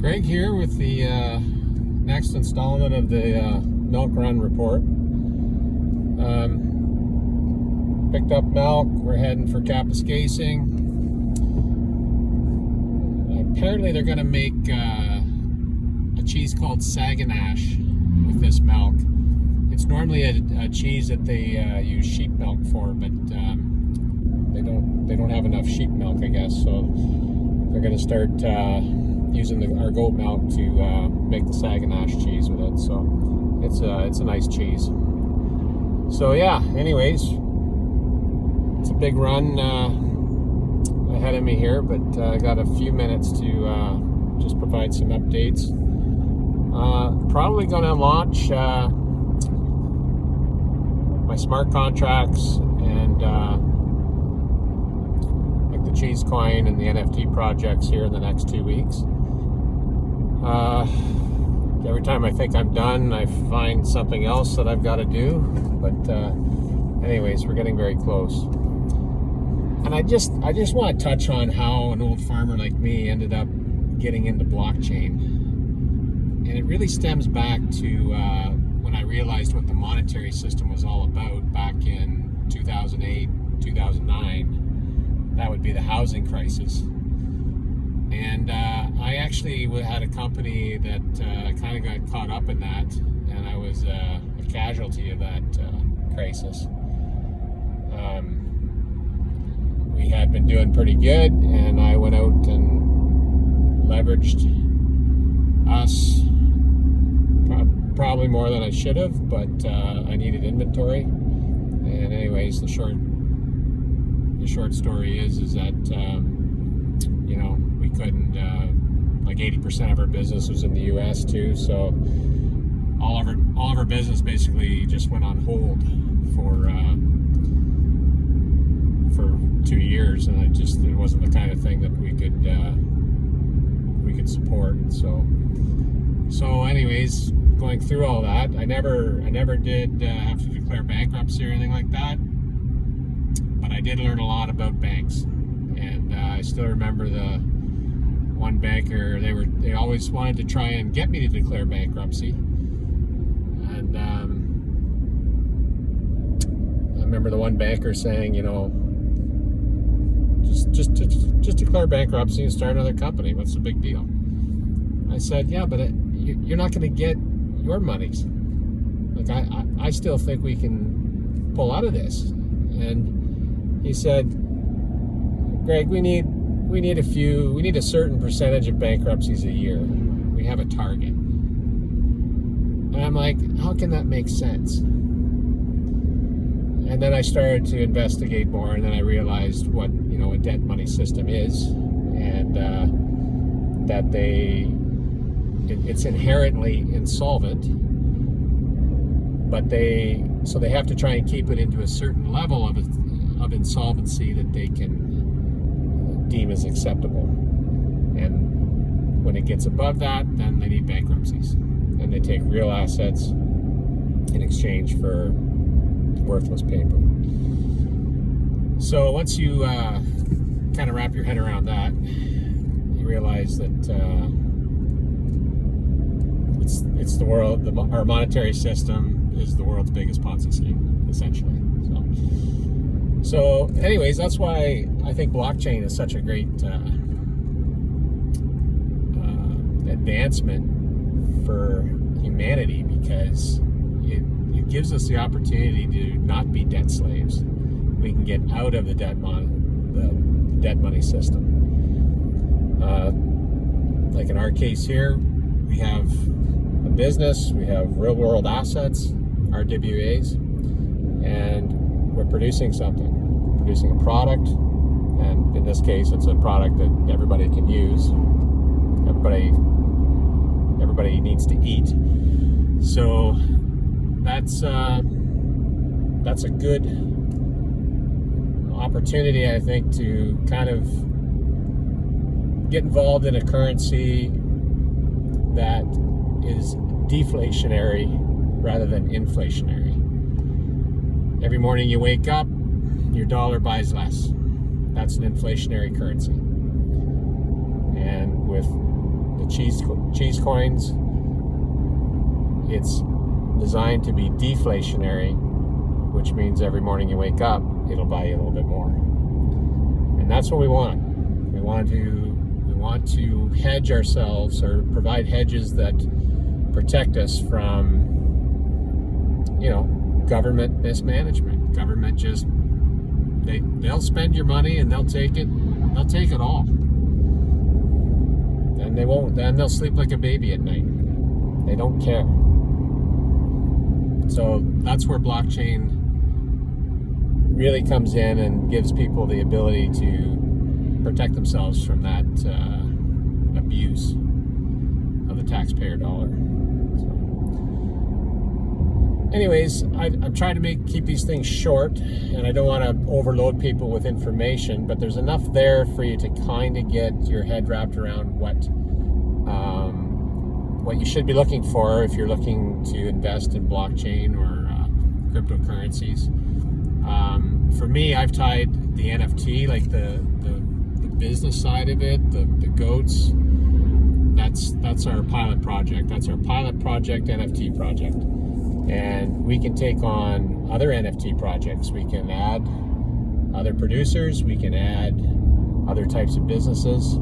Greg here with the next installment of the milk run report. Picked up milk. We're heading for Kapuskasing. Apparently they're going to make a cheese called Saganash with this milk. It's normally a cheese that they use sheep milk for, but they don't have enough sheep milk, I guess. So they're going to start using our goat milk to make the Saganash cheese with it. So it's a nice cheese. So yeah, anyways, it's a big run ahead of me here, but I got a few minutes to just provide some updates. Probably going to launch my smart contracts and like the Cheesecoin and the NFT projects here in the next 2 weeks. Every time I think I'm done, I find something else that I've got to do. But anyways, we're getting very close. And I just want to touch on how an old farmer like me ended up getting into blockchain. And it really stems back to when I realized what the monetary system was all about back in 2008, 2009. That would be the housing crisis. And I actually had a company that kind of got caught up in that, and I was a casualty of that crisis. We had been doing pretty good, and I went out and leveraged us probably more than I should have, but I needed inventory. And anyways, the short story is that we couldn't, like 80% of our business was in the US too, so all of our business basically just went on hold for 2 years, and it wasn't the kind of thing that we could support. So anyways, going through all that, I never did have to declare bankruptcy or anything like that, but I did learn a lot about banks. And I still remember the one banker, they always wanted to try and get me to declare bankruptcy. And I remember the one banker saying, just declare bankruptcy and start another company. What's the big deal? I said, yeah, but you're not going to get your monies. Like, I still think we can pull out of this. And he said, Greg, we need a certain percentage of bankruptcies a year. We have a target. And I'm like, how can that make sense? And then I started to investigate more, and then I realized what a debt money system is, and that it's inherently insolvent, but they have to try and keep it into a certain level of insolvency that they can deem as acceptable. And when it gets above that, then they need bankruptcies, and they take real assets in exchange for worthless paper. So once you kind of wrap your head around that, you realize that it's the world. Our monetary system is the world's biggest Ponzi scheme, essentially. So anyways, that's why I think blockchain is such a great advancement for humanity, because it gives us the opportunity to not be debt slaves. We can get out of the debt money system. Like in our case here, we have a business, we have real world assets, RWAs, and we're producing something. We're producing a product, and in this case, it's a product that everybody can use. Everybody needs to eat. So that's a good opportunity, I think, to kind of get involved in a currency that is deflationary rather than inflationary. Every morning you wake up, your dollar buys less. That's an inflationary currency. And with the cheese coins. It's designed to be deflationary, which means every morning you wake up, it'll buy you a little bit more. And that's what we want. We want to hedge ourselves, or provide hedges that protect us from, government mismanagement. Government just, they'll spend your money and they'll take it all. And then they'll sleep like a baby at night. They don't care. So that's where blockchain really comes in and gives people the ability to protect themselves from that abuse of the taxpayer dollar. So, anyways, I'm trying to keep these things short, and I don't want to overload people with information, but there's enough there for you to kind of get your head wrapped around what you should be looking for if you're looking to invest in blockchain or cryptocurrencies. For me, I've tied the NFT, like the business side of it, the goats. That's our pilot project. That's our pilot project, NFT project. And we can take on other NFT projects. We can add other producers. We can add other types of businesses,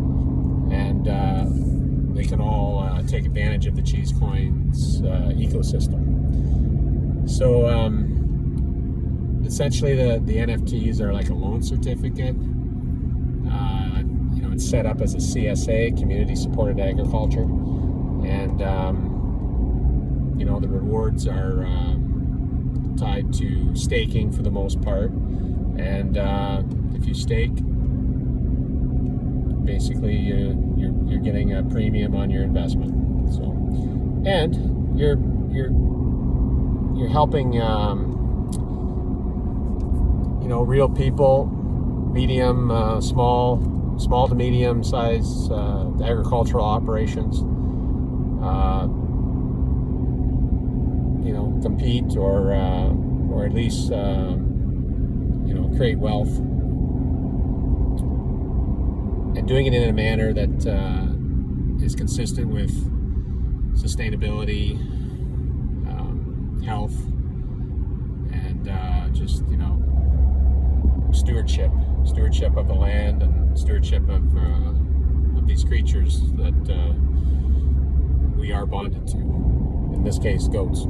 and they can all take advantage of the Cheesecoin's ecosystem. So essentially, the NFTs are like a loan certificate. It's set up as a CSA, community supported agriculture, and the rewards are tied to staking for the most part. And if you stake, basically you're getting a premium on your investment. So, and you're helping real people, medium, small to medium size agricultural operations, compete or at least create wealth, and doing it in a manner that is consistent with sustainability, health, and just stewardship of the land, and stewardship of these creatures that we are bonded to. In this case, goats.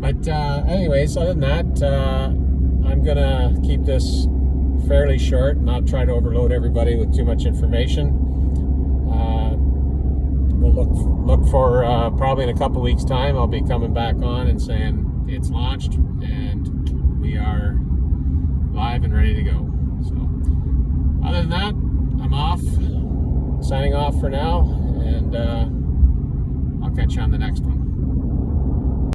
But anyways, other than that, I'm gonna keep this fairly short, not try to overload everybody with too much information. We'll look for probably in a couple weeks' time, I'll be coming back on and saying it's launched and we are live and ready to go. So other than that, I'm off, signing off for now, and I'll catch you on the next one.